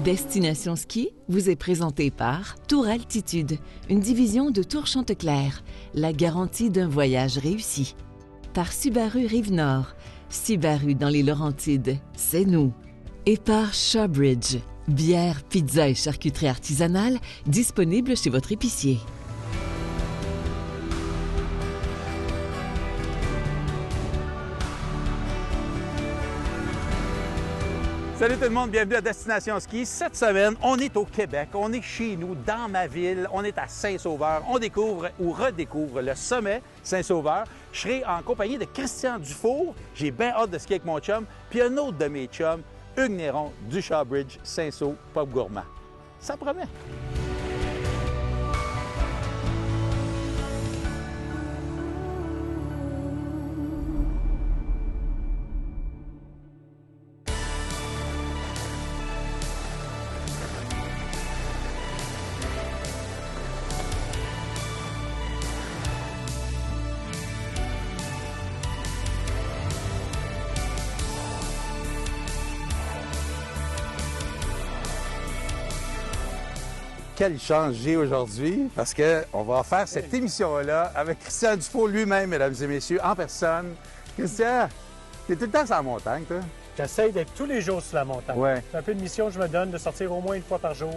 Destination Ski vous est présentée par Tour Altitude, une division de Tour Chanteclair, la garantie d'un voyage réussi. Par Subaru Rive-Nord, Subaru dans les Laurentides, c'est nous. Et par Shawbridge, bière, pizza et charcuterie artisanale disponible chez votre épicier. Salut tout le monde, bienvenue à Destination Ski. Cette semaine, on est au Québec, on est chez nous, dans ma ville, on est à Saint-Sauveur. On découvre ou redécouvre le sommet Saint-Sauveur. Je serai en compagnie de Christian Dufour. J'ai bien hâte de skier avec mon chum. Puis un autre de mes chums, Hugues Néron du Shawbridge Saint-Saul Pub Gourmand. Ça promet. Quelle chance j'ai aujourd'hui parce qu'on va faire cette émission-là avec Christian Dufour lui-même, mesdames et messieurs, en personne. Christian, t'es tout le temps sur la montagne, toi? J'essaie d'être tous les jours sur la montagne. Ouais. C'est un peu une mission que je me donne de sortir au moins une fois par jour.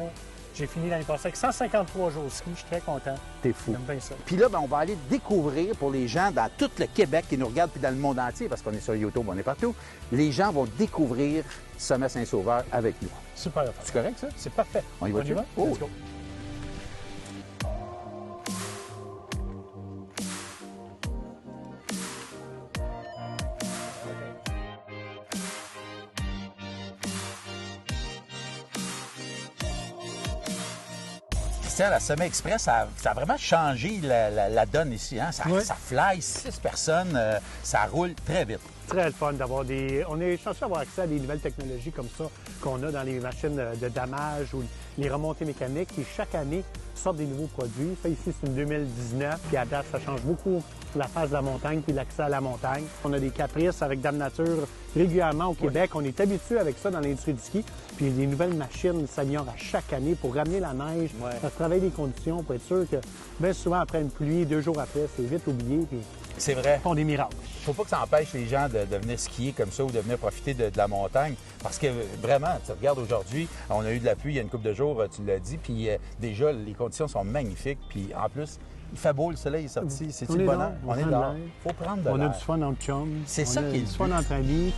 J'ai fini l'année passée avec 153 jours de ski. Je suis très content. T'es fou. J'aime bien ça. Puis là, on va aller découvrir pour les gens dans tout le Québec qui nous regardent, puis dans le monde entier, parce qu'on est sur YouTube, on est partout, les gens vont découvrir Sommet Saint-Sauveur avec nous. Super. C'est correct, ça? C'est parfait. On y va? Oh. Let's go. La Sommet Express, ça a vraiment changé la donne ici. Hein? Ça fly, 6 personnes, ça roule très vite. Très le fun d'avoir des... On est chanceux d'avoir accès à des nouvelles technologies comme ça qu'on a dans les machines de damage ou les remontées mécaniques qui, chaque année, sortent des nouveaux produits. Ça, ici, c'est une 2019, puis à date, ça change beaucoup la phase de la montagne puis l'accès à la montagne. On a des caprices avec Dame Nature régulièrement au Québec. On est habitué avec ça dans l'industrie du ski. Puis les nouvelles machines s'améliorent à chaque année pour ramener la neige, travailler les conditions pour être sûr que, bien souvent, après une pluie, 2 jours après, c'est vite oublié. Puis c'est vrai. Ils font des miracles. Faut pas que ça empêche les gens de venir skier comme ça ou de venir profiter de la montagne. Parce que vraiment, tu regardes aujourd'hui, on a eu de la pluie il y a une couple de jours, tu l'as dit, puis déjà, les conditions sont magnifiques. Puis en plus, il fait beau, le soleil est sorti. C'est-tu le bonheur? On est dehors. Faut prendre de l'air. On a du fun entre chums. C'est ça qui est du fun entre amis.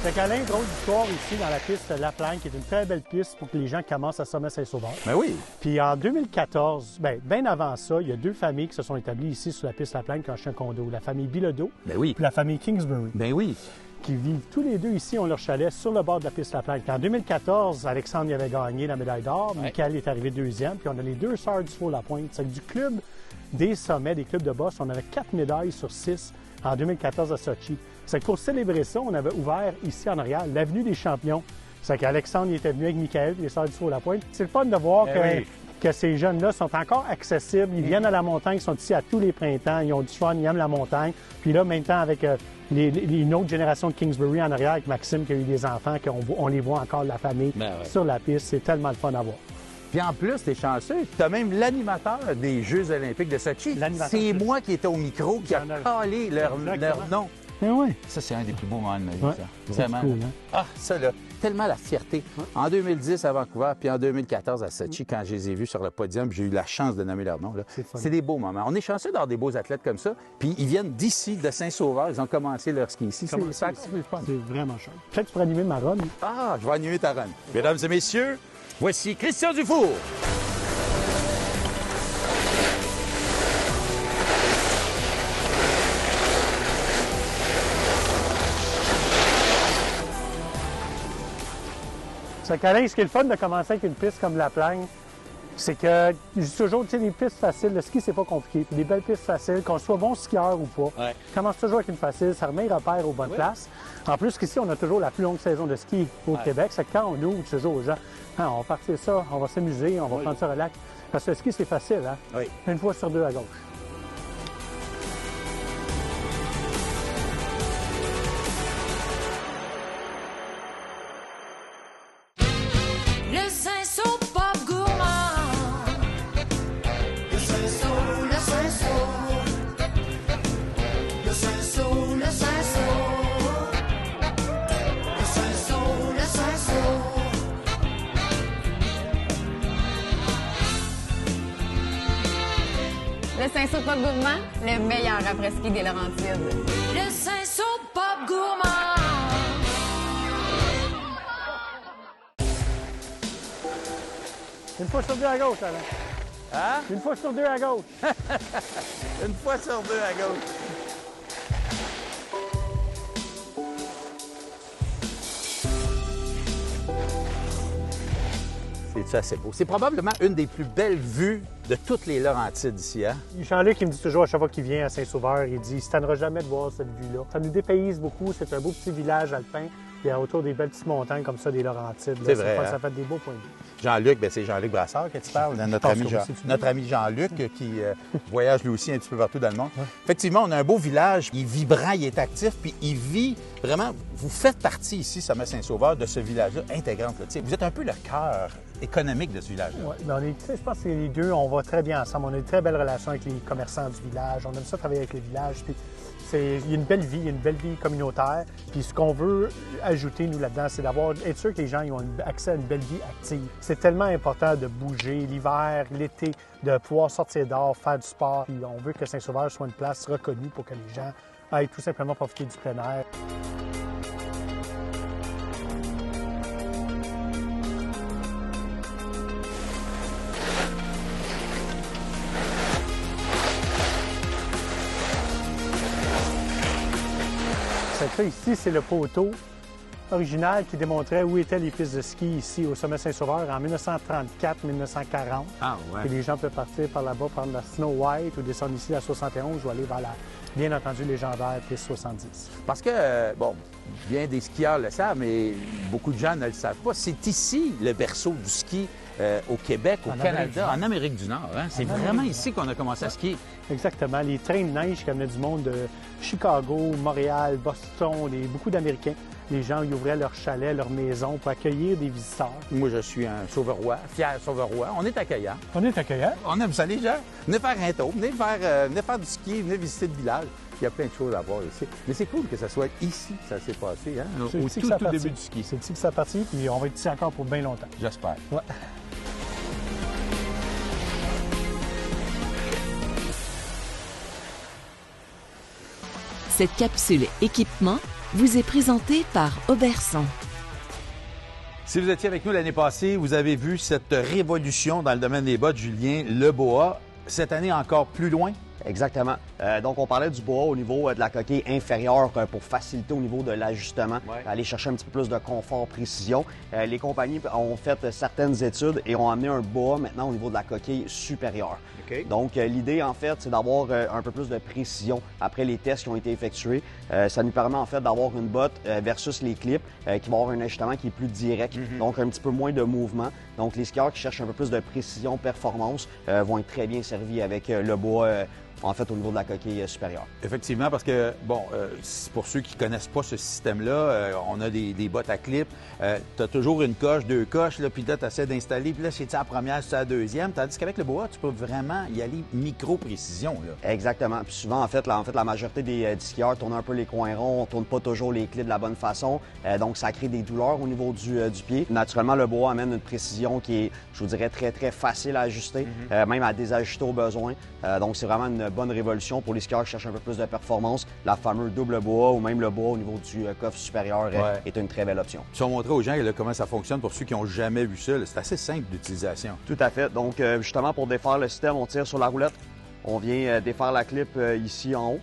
Fait qu'Alain, drôle d'histoire ici dans la piste La Plagne, qui est une très belle piste pour que les gens commencent à Sommet Saint-Sauveur. Ben oui. Puis en 2014, bien avant ça, il y a 2 familles qui se sont établies ici sur la piste La Plagne qui ont acheté un condo. La famille Bilodeau puis la famille Kingsbury. Ben oui. Qui vivent tous les deux ici, ont leur chalet sur le bord de la piste La Plagne. Puis en 2014, Alexandre y avait gagné la médaille d'or. Michael est arrivé 2e. Puis on a les 2 sœurs du Faux-La-Pointe. C'est que du club des sommets, des clubs de boss, on avait 4 médailles sur 6 en 2014 à Sochi. C'est que pour célébrer ça, on avait ouvert ici en arrière l'avenue des champions. C'est qu'Alexandre il était venu avec Michael, les sœurs du Faux-La-Pointe. C'est le fun de voir que ces jeunes-là sont encore accessibles. Ils viennent à la montagne, ils sont ici à tous les printemps, ils ont du fun, ils aiment la montagne. Puis là, en même temps, avec une autre génération de Kingsbury en arrière, avec Maxime qui a eu des enfants, qu'on les voit encore, la famille, sur la piste. C'est tellement le fun à voir. Puis en plus, t'es chanceux, t'as même l'animateur des Jeux olympiques de Sochi. C'est moi qui étais au micro, qui a collé leur nom. Ça, c'est un des plus beaux moments de ma vie, ça. Vraiment. Cool, hein? Ah, ça, là, tellement la fierté. En 2010 à Vancouver, puis en 2014 à Sochi, quand je les ai vus sur le podium, j'ai eu la chance de nommer leur nom. C'est des beaux moments. On est chanceux d'avoir des beaux athlètes comme ça. Puis ils viennent d'ici, de Saint-Sauveur. Ils ont commencé leur ski ici. C'est vraiment chouette. Peut-être que tu pourrais animer ma run. Ah, je vais animer ta run. Mesdames et messieurs, voici Christian Dufour. C'est qu'Alain, ce qui est le fun de commencer avec une piste comme La Plagne, C'est que, je dis toujours, tu sais, des pistes faciles, le ski, c'est pas compliqué. Puis des belles pistes faciles, qu'on soit bon skieur ou pas. Ouais. Commence toujours avec une facile, ça remet les repères aux bonnes places. En plus, qu'ici, on a toujours la plus longue saison de ski au Québec. C'est que quand on ouvre toujours aux gens, hein, on va partir ça, on va s'amuser, on va prendre ça relax. Parce que le ski, c'est facile, hein? Oui. Une fois sur deux à gauche. Le Cinsault Pop Gourmand. Le Cinsault, le Cinsault. Le Cinsault, le Cinsault. Le Cinsault, le Cinsault. Le Cinsault Pop Gourmand, le meilleur après-ski des Laurentides. Le Cinsault Pop Gourmand. Une fois sur deux à gauche, Alain. Hein? Une fois sur deux à gauche. Une fois sur deux à gauche. C'est ça, c'est beau. C'est probablement une des plus belles vues de toutes les Laurentides ici, hein? Jean-Luc, il me dit toujours à chaque fois qu'il vient à Saint-Sauveur, il dit « Ça ne jamais de voir cette vue-là. » Ça nous dépayse beaucoup. C'est un beau petit village alpin. Il y a autour des belles petites montagnes comme ça, des Laurentides. C'est vrai, hein? Ça fait des beaux points de vue. Jean-Luc, ben c'est Jean-Luc Brassard que tu parles, notre ami Jean-Luc qui voyage lui aussi un petit peu partout dans le monde. Ouais. Effectivement, on a un beau village, il est vibrant, il est actif, puis il vit vraiment... Vous faites partie ici, Sommet Saint-Sauveur, de ce village-là intégrante. Là. Vous êtes un peu le cœur économique de ce village-là. Oui, je pense que les deux, on va très bien ensemble. On a une très belle relation avec les commerçants du village. On aime ça travailler avec les villages. Puis il y a une belle vie, il y a une belle vie communautaire. Puis ce qu'on veut ajouter, nous, là-dedans, c'est être sûr que les gens ils ont accès à une belle vie active. C'est tellement important de bouger l'hiver, l'été, de pouvoir sortir dehors, faire du sport. Puis on veut que Saint-Sauveur soit une place reconnue pour que les gens aillent tout simplement profiter du plein air. Ça ici, c'est le poteau original qui démontrait où étaient les pistes de ski ici au Sommet Saint-Sauveur en 1934-1940. Ah ouais. Et les gens peuvent partir par là-bas, prendre la Snow White ou descendre ici la 71 ou aller vers la, bien entendu, légendaire piste 70. Parce que, bon, bien des skieurs le savent, mais beaucoup de gens ne le savent pas. C'est ici le berceau du ski au Québec, au Canada, en Amérique du Nord. Hein? C'est vraiment ici qu'on a commencé à skier. Exactement. Les trains de neige qui amenaient du monde de Chicago, Montréal, Boston, beaucoup d'Américains. Les gens y ouvraient leur chalet, leur maison pour accueillir des visiteurs. Moi, je suis un sauverois, fier sauverois. On est accueillant. On est accueillant. On aime ça, les gens. Venez faire un tour, venez faire du ski, venez visiter le village. Il y a plein de choses à voir ici. Mais c'est cool que ça soit ici que ça s'est passé, hein? Au tout début du ski. C'est ici que ça partit, puis on va être ici encore pour bien longtemps. J'espère. Ouais. Cette capsule équipement vous est présentée par Auberson. Si vous étiez avec nous l'année passée, vous avez vu cette révolution dans le domaine des bottes, Julien Lebois. Cette année, encore plus loin? Exactement. Donc, on parlait du bois au niveau de la coquille inférieure pour faciliter au niveau de l'ajustement, aller chercher un petit peu plus de confort, précision. Les compagnies ont fait certaines études et ont amené un bois maintenant au niveau de la coquille supérieure. Okay. Donc, l'idée, en fait, c'est d'avoir un peu plus de précision après les tests qui ont été effectués. Ça nous permet, en fait, d'avoir une botte versus les clips qui vont avoir un ajustement qui est plus direct, donc un petit peu moins de mouvement. Donc, les skieurs qui cherchent un peu plus de précision, performance, vont être très bien servis avec le bois en fait, au niveau de la coquille supérieure. Effectivement, parce que, bon, pour ceux qui ne connaissent pas ce système-là, on a des bottes à clip. Tu as toujours une coche, deux coches, là, puis là, tu essaies d'installer, puis là, c'est la première, c'est la deuxième. Tandis qu'avec le bois, tu peux vraiment y aller micro-précision, là. Exactement. Puis souvent, en fait, la majorité des skieurs tournent un peu les coins ronds, on tourne pas toujours les clips de la bonne façon. Donc, ça crée des douleurs au niveau du pied. Naturellement, le bois amène une précision qui est, je vous dirais, très, très facile à ajuster, même à désajuster au besoin. Donc, c'est vraiment une bonne révolution pour les skieurs qui cherchent un peu plus de performance. La fameuse double bois ou même le bois au niveau du coffre supérieur est une très belle option. Si on montrait aux gens là, comment ça fonctionne pour ceux qui n'ont jamais vu ça, c'est assez simple d'utilisation. Tout à fait. Donc, justement, pour défaire le système, on tire sur la roulette. On vient défaire la clip ici en haut.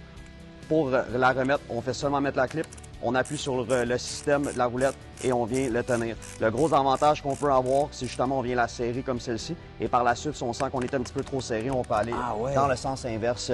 Pour la remettre, on fait seulement mettre la clip. on appuie sur le système de la roulette et on vient le tenir. Le gros avantage qu'on peut avoir, c'est justement on vient la serrer comme celle-ci. Et par la suite, si on sent qu'on est un petit peu trop serré, on peut aller dans le sens inverse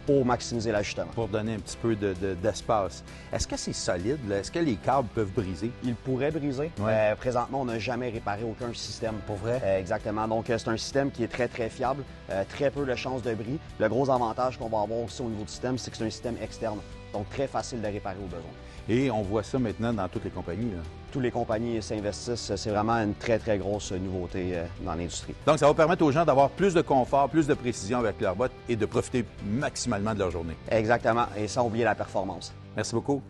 pour maximiser l'ajustement. Pour donner un petit peu d'espace. Est-ce que c'est solide, là? Est-ce que les câbles peuvent briser? Ils pourraient briser. Ouais. Présentement, on n'a jamais réparé aucun système. Pour vrai? Exactement. Donc, c'est un système qui est très, très fiable. Très peu de chances de bris. Le gros avantage qu'on va avoir aussi au niveau du système, c'est que c'est un système externe. Donc, très facile de réparer au besoin. Et on voit ça maintenant dans toutes les compagnies, là. Toutes les compagnies s'investissent. C'est vraiment une très, très grosse nouveauté dans l'industrie. Donc, ça va permettre aux gens d'avoir plus de confort, plus de précision avec leurs bottes et de profiter maximalement de leur journée. Exactement. Et sans oublier la performance. Merci beaucoup.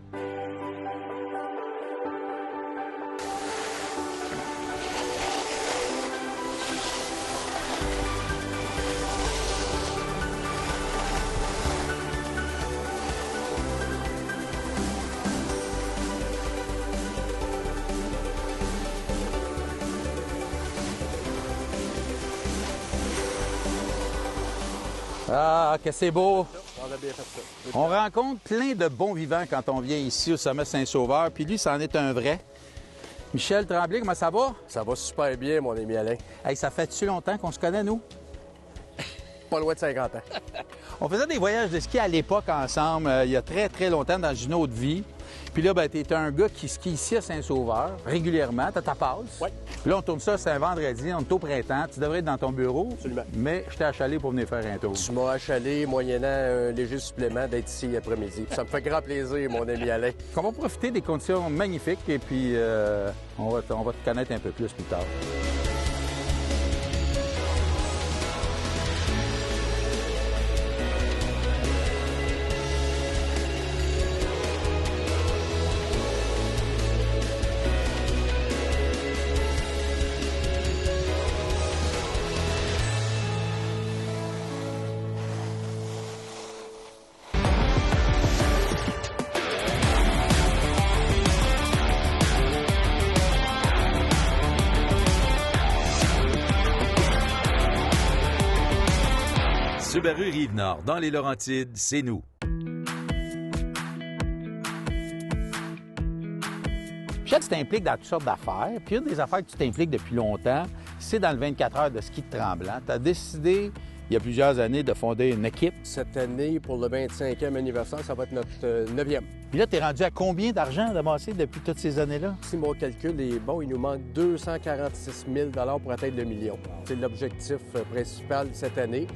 Ah, que c'est beau! On a bien fait ça. On rencontre plein de bons vivants quand on vient ici au sommet Saint-Sauveur, puis lui, c'en est un vrai. Michel Tremblay, comment ça va? Ça va super bien, mon ami Alain. Hey, ça fait-tu longtemps qu'on se connaît, nous? Pas loin de 50 ans. On faisait des voyages de ski à l'époque ensemble, il y a très, très longtemps dans une autre vie. Puis là, ben, t'es un gars qui skie ici à Saint-Sauveur régulièrement, t'as ta passe. Oui. Puis là, on tourne ça, c'est un vendredi, on est au printemps, tu devrais être dans ton bureau. Absolument. Mais je t'ai achalé pour venir faire un tour. Tu m'as achalé, moyennant un léger supplément, d'être ici après-midi. Ça me fait grand plaisir, mon ami Alain. On va profiter des conditions magnifiques et puis on va te connaître un peu plus tard. Subaru Rive-Nord, dans les Laurentides, c'est nous. Michel, tu t'impliques dans toutes sortes d'affaires. Puis une des affaires que tu t'impliques depuis longtemps, c'est dans le 24 heures de ski de Tremblant. Tu as décidé, il y a plusieurs années, de fonder une équipe. Cette année, pour le 25e anniversaire, ça va être notre 9e. Puis là, tu es rendu à combien d'argent d'amassé depuis toutes ces années-là? Si mon calcul est bon, il nous manque 246 000 pour atteindre le million. C'est l'objectif principal cette année,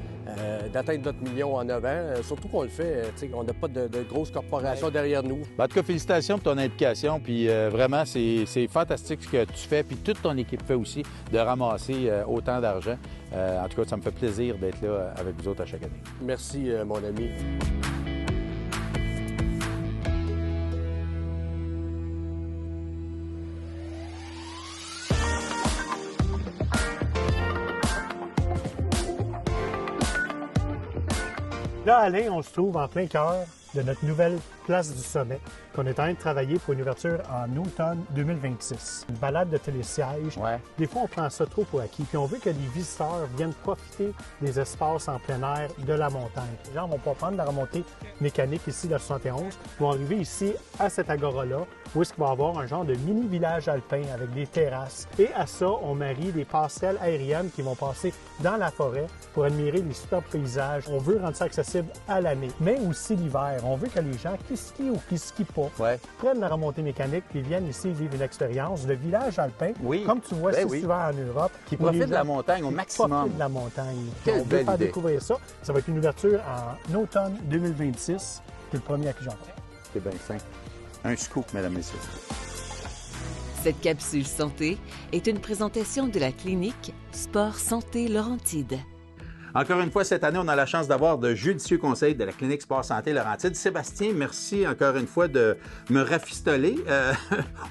d'atteindre notre million en 9 ans. Surtout qu'on le fait, on n'a pas de grosses corporations derrière nous. En tout cas, félicitations pour ton implication. Puis vraiment, c'est fantastique ce que tu fais. Puis toute ton équipe fait aussi, de ramasser autant d'argent. En tout cas, ça me fait plaisir d'être là avec vous autres à chaque année. Merci, mon ami. Là, Alain, on se trouve en plein cœur de notre nouvelle place du sommet qu'on est en train de travailler pour une ouverture en automne 2026. Une balade de télésiège. Ouais. Des fois, on prend ça trop pour acquis. Puis on veut que les visiteurs viennent profiter des espaces en plein air de la montagne. Les gens vont pas prendre la remontée mécanique ici, la 71. Ils vont arriver ici, à cette agora-là, où est-ce qu'il va y avoir un genre de mini-village alpin avec des terrasses. Et à ça, on marie des passerelles aériennes qui vont passer dans la forêt pour admirer les superbes paysages. On veut rendre ça accessible à l'année, mais aussi l'hiver. On veut que les gens qui skient ou qui skient pas prennent la remontée mécanique et viennent ici vivre une expérience de village alpin, comme tu vois si tu vas en Europe. Qui profite de la montagne au maximum. Profite de la montagne. Quelle on veut belle faire idée. découvrir ça. Ça va être une ouverture en automne 2026. C'est le premier à qui j'en parle. C'est bien simple. Un scoop, mesdames et messieurs. Cette capsule santé est une présentation de la clinique Sport Santé Laurentide. Encore une fois, cette année, on a la chance d'avoir de judicieux conseils de la clinique Sport Santé Laurentide. Sébastien, merci encore une fois de me rafistoler.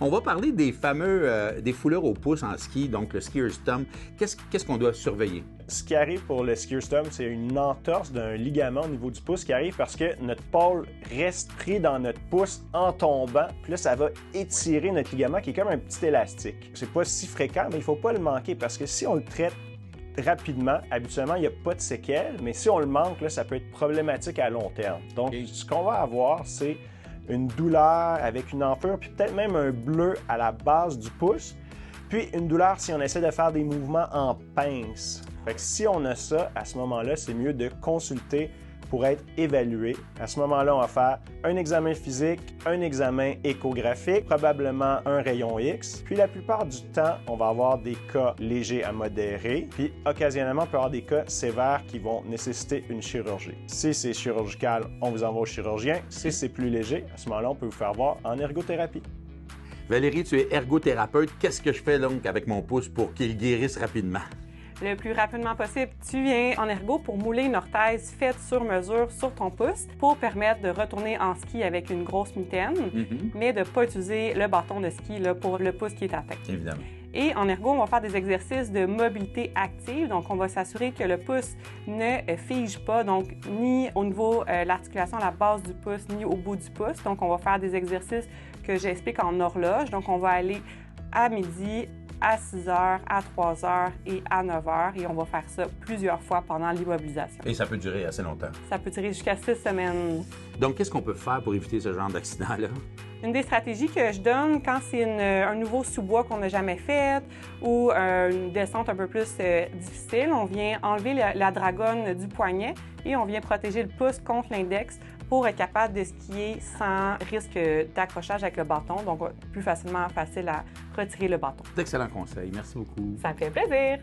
On va parler des fameux des fouleurs au pouce en ski, donc le skier's thumb. Qu'est-ce qu'on doit surveiller? Ce qui arrive pour le skier's thumb, c'est une entorse d'un ligament au niveau du pouce qui arrive parce que notre pôle reste pris dans notre pouce en tombant. Puis là, ça va étirer notre ligament qui est comme un petit élastique. C'est pas si fréquent, mais il faut pas le manquer parce que si on le traite rapidement, habituellement, il n'y a pas de séquelles, mais si on le manque, là, ça peut être problématique à long terme. Donc, ce qu'on va avoir, c'est une douleur avec une enflure, puis peut-être même un bleu à la base du pouce, puis une douleur si on essaie de faire des mouvements en pince. Fait que si on a ça, à ce moment-là, c'est mieux de consulter pour être évalué. À ce moment-là, on va faire un examen physique, un examen échographique, probablement un rayon X. Puis la plupart du temps, on va avoir des cas légers à modérés. Puis occasionnellement, on peut avoir des cas sévères qui vont nécessiter une chirurgie. Si c'est chirurgical, on vous envoie au chirurgien. Si c'est plus léger, à ce moment-là, on peut vous faire voir en ergothérapie. Valérie, tu es ergothérapeute. Qu'est-ce que je fais donc avec mon pouce pour qu'il guérisse rapidement? Le plus rapidement possible, tu viens en ergo pour mouler une orthèse faite sur mesure sur ton pouce pour permettre de retourner en ski avec une grosse mitaine, mais de ne pas utiliser le bâton de ski là, pour le pouce qui est atteint. Évidemment. Et en ergo, on va faire des exercices de mobilité active. Donc, on va s'assurer que le pouce ne fige pas, donc ni au niveau de l'articulation à la base du pouce, ni au bout du pouce. Donc, on va faire des exercices que j'explique en horloge. Donc, on va aller à midi, à 6 heures, à 3 heures et à 9 heures. Et on va faire ça plusieurs fois pendant l'immobilisation. Et ça peut durer assez longtemps. Ça peut durer jusqu'à 6 semaines. Donc, qu'est-ce qu'on peut faire pour éviter ce genre d'accident-là? Une des stratégies que je donne quand c'est un nouveau sous-bois qu'on n'a jamais fait ou une descente un peu plus difficile, on vient enlever la dragonne du poignet et on vient protéger le pouce contre l'index pour être capable de skier sans risque d'accrochage avec le bâton, donc plus facile à retirer le bâton. D'excellents conseils. Merci beaucoup. Ça me fait plaisir.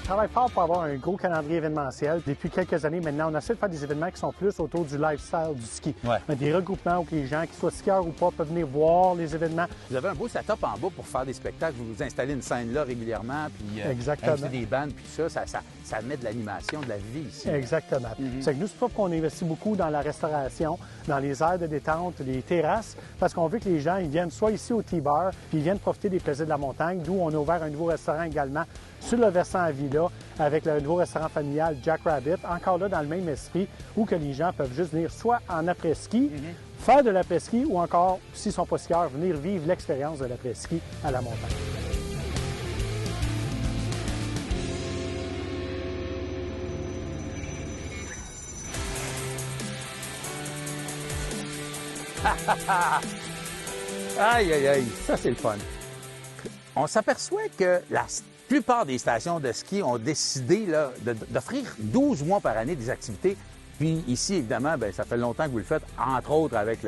On travaille fort pour avoir un gros calendrier événementiel. Depuis quelques années maintenant, on essaie de faire des événements qui sont plus autour du lifestyle du ski. Ouais. Des regroupements où les gens, qu'ils soient skieurs ou pas, peuvent venir voir les événements. Vous avez un beau setup en bas pour faire des spectacles. Vous installez une scène là régulièrement, puis Exactement. invitez des bandes, puis ça met de l'animation, de la vie ici. Exactement. C'est que nous, c'est pas qu'on investit beaucoup dans la restauration, dans les aires de détente, les terrasses, parce qu'on veut que les gens ils viennent soit ici au T-Bar, puis ils viennent profiter des plaisirs de la montagne, d'où on a ouvert un nouveau restaurant également sur le versant à Villa, avec le nouveau restaurant familial Jack Rabbit, encore là dans le même esprit, où que les gens peuvent juste venir soit en après-ski, faire de l'après-ski, ou encore, s'ils ne sont pas skieurs, venir vivre l'expérience de l'après-ski à la montagne. Aïe, aïe, aïe, ça c'est le fun. On s'aperçoit que la plupart des stations de ski ont décidé là, d'offrir 12 mois par année des activités. Puis ici, évidemment, bien, ça fait longtemps que vous le faites, entre autres avec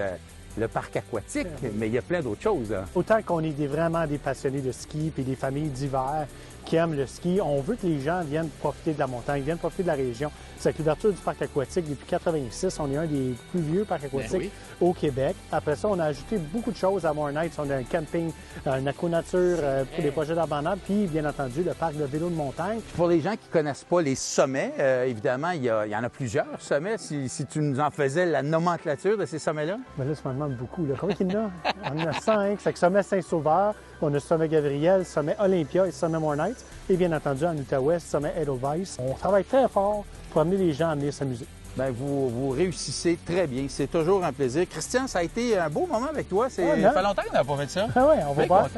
le parc aquatique, mais il y a plein d'autres choses. Là. Autant qu'on est vraiment des passionnés de ski puis des familles d'hiver qui aiment le ski, on veut que les gens viennent profiter de la montagne, viennent profiter de la région. C'est avec l'ouverture du parc aquatique depuis 1986, on est un des plus vieux parcs aquatiques au Québec. Après ça, on a ajouté beaucoup de choses à More Nights. On a un camping, une aquanature pour des projets d'abandon, puis bien entendu le parc de vélo de montagne. Pour les gens qui ne connaissent pas les sommets, évidemment, il y en a plusieurs sommets. Si tu nous en faisais la nomenclature de ces sommets-là? Bien là, ça me demande beaucoup. Là. Combien il y en a? On en a 5. C'est le sommet Saint-Sauveur, on a le sommet Gabriel, sommet Olympia et sommet More Nights. Et bien entendu, en Outaouais, sommet Edelweiss. On travaille très fort pour amener les gens à venir s'amuser. Bien, vous réussissez très bien. C'est toujours un plaisir. Christian, ça a été un beau moment avec toi. Ça fait longtemps qu'on n'a pas fait ça. Ah oui, on va voir.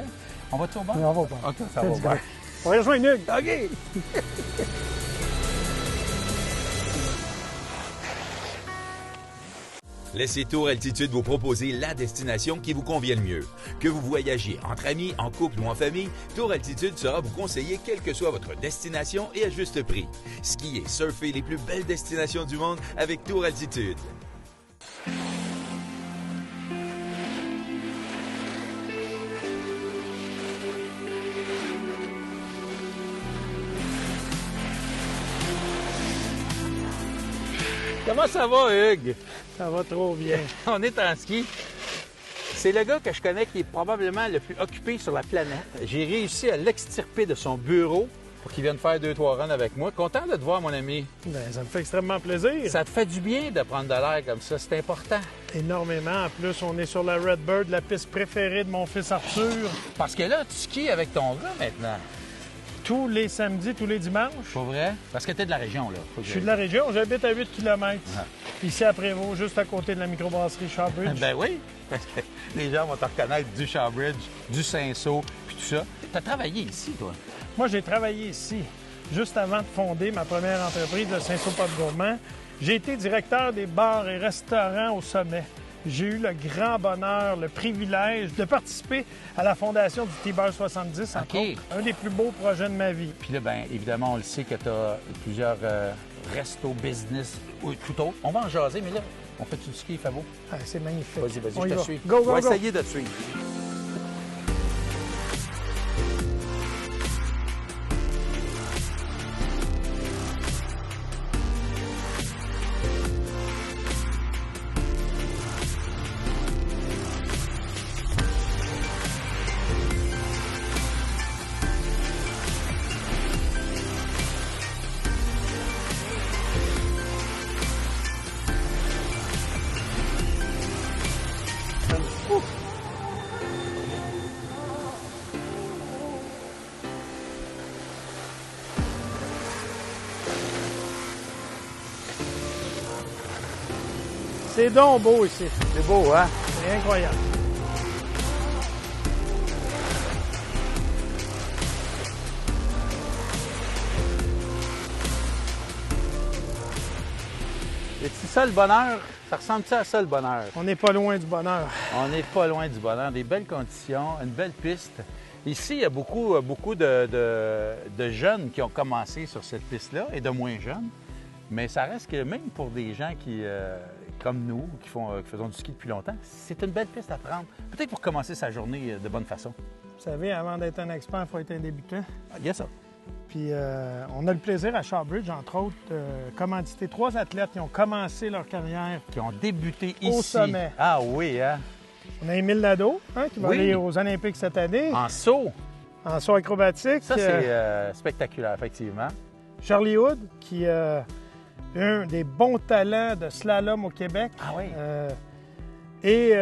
On va-tu au bar? Oui, on va au bar. OK, ça va au bar. On va rejoindre Hugues. OK! Laissez Tour Altitude vous proposer la destination qui vous convient le mieux. Que vous voyagiez entre amis, en couple ou en famille, Tour Altitude sera vous conseiller quelle que soit votre destination et à juste prix. Skiez, surfez les plus belles destinations du monde avec Tour Altitude. Comment ça va, Hugues? Ça va trop bien. On est en ski. C'est le gars que je connais qui est probablement le plus occupé sur la planète. J'ai réussi à l'extirper de son bureau pour qu'il vienne faire 2-3 runs avec moi. Content de te voir, mon ami. Bien, ça me fait extrêmement plaisir. Ça te fait du bien de prendre de l'air comme ça, c'est important. Énormément. En plus, on est sur la Redbird, la piste préférée de mon fils Arthur. Parce que là, tu skis avec ton gars maintenant. Tous les samedis, tous les dimanches. Pas vrai? Parce que t'es de la région, là. Je suis de la région, j'habite à 8 km. Ici à Prévost, juste à côté de la microbrasserie Shawbridge. Ben oui, parce que les gens vont te reconnaître du Shawbridge, du Saint-Saul, puis tout ça. T'as travaillé ici, toi? Moi, j'ai travaillé ici. juste avant de fonder ma première entreprise de Saint-Saul Pop Gourmand. J'ai été directeur des bars et restaurants au sommet. J'ai eu le grand bonheur, le privilège de participer à la fondation du T-Bar 70, entre autres, un des plus beaux projets de ma vie. Puis là, bien évidemment, on le sait que tu as plusieurs restos, business ou tout autre. On va en jaser, mais là, on fait tout ce qui est Fabo. Ah, c'est magnifique. Vas-y, On y je te va. suis. Go, go, on va go. essayer de te suivre. C'est donc beau ici. C'est beau, hein? C'est incroyable. Est-ce ça le bonheur? Ça ressemble-tu à ça le bonheur? On n'est pas loin du bonheur. On n'est pas loin du bonheur. Des belles conditions, une belle piste. Ici, il y a beaucoup de jeunes qui ont commencé sur cette piste-là et de moins jeunes. Mais ça reste que même pour des gens qui, comme nous, qui faisons du ski depuis longtemps, c'est une belle piste à prendre. Peut-être pour commencer sa journée de bonne façon. Vous savez, avant d'être un expert, il faut être un débutant. Il y a ça. Puis on a le plaisir à Shawbridge, entre autres, commanditer 3 athlètes qui ont commencé leur carrière. Qui ont débuté ici. Au sommet. Ah oui, hein? On a Émile Nadeau, qui va Oui. aller aux Olympiques cette année. En saut. En saut acrobatique. Ça, c'est spectaculaire, effectivement. Charlie Hood, qui est un des bons talents de slalom au Québec. Ah oui. Et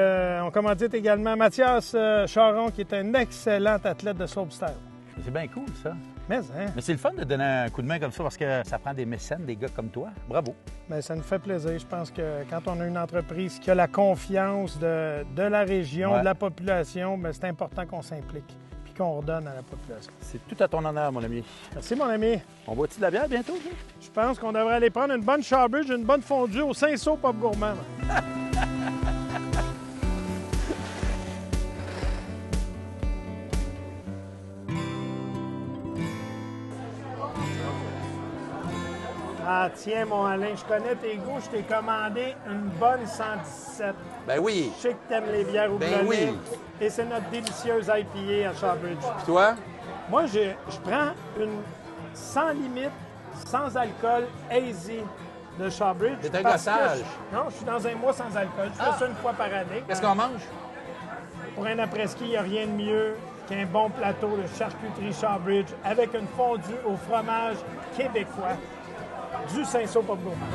on commandite également Mathias Charon, qui est un excellent athlète de slopestyle. C'est bien cool, ça. Mais c'est le fun de donner un coup de main comme ça parce que ça prend des mécènes, des gars comme toi. Bravo. Bien, ça nous fait plaisir. Je pense que quand on a une entreprise qui a la confiance de la région, Ouais. de la population, bien, c'est important qu'on s'implique puis qu'on redonne à la population. C'est tout à ton honneur, mon ami. Merci, mon ami. On boit-tu de la bière bientôt? Là? Je pense qu'on devrait aller prendre une bonne Shawbridge, une bonne fondue au Saint-Saul Pop Gourmand. Ah tiens, mon Alain, je connais tes goûts. Je t'ai commandé une bonne 117. Ben oui. Je sais que t'aimes les bières houblonnées. Ben oui. Et c'est notre délicieuse IPA à Shawbridge. Puis toi? Moi, je prends une sans limite, sans alcool, easy de Shawbridge. C'est un parce que gossage. Non, je suis dans un mois sans alcool. Je fais ça une fois par année. Qu'est-ce qu'on mange? Pour un après-ski, il n'y a rien de mieux qu'un bon plateau de charcuterie Shawbridge avec une fondue au fromage québécois du Saint-Saul Pop Gourmand.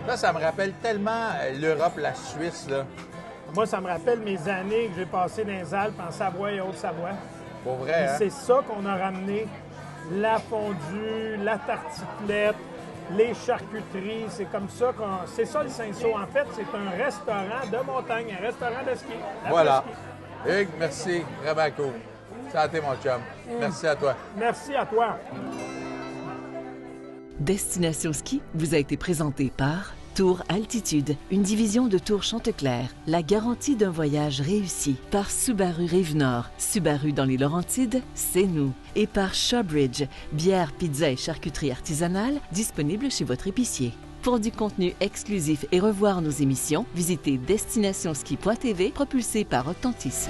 Là, ça me rappelle tellement l'Europe, la Suisse, là. Moi, ça me rappelle mes années que j'ai passées dans les Alpes, en Savoie et Haute-Savoie. Pour vrai, Puis hein? c'est ça qu'on a ramené. La fondue, la tartiflette, les charcuteries. C'est comme ça qu'on... C'est ça le Saint-Saul. En fait, c'est un restaurant de montagne, un restaurant de ski. Voilà. D'après-ski. Hugues, merci. Vraiment cool. Santé, mon chum. Merci à toi. Merci à toi. Destination Ski vous a été présenté par Tour Altitude, une division de Tour Chanteclair. La garantie d'un voyage réussi. Par Subaru Rive-Nord. Subaru dans les Laurentides, c'est nous. Et par Shawbridge, bière, pizza et charcuterie artisanale, disponible chez votre épicier. Pour du contenu exclusif et revoir nos émissions, visitez destinationski.tv propulsé par Octantis.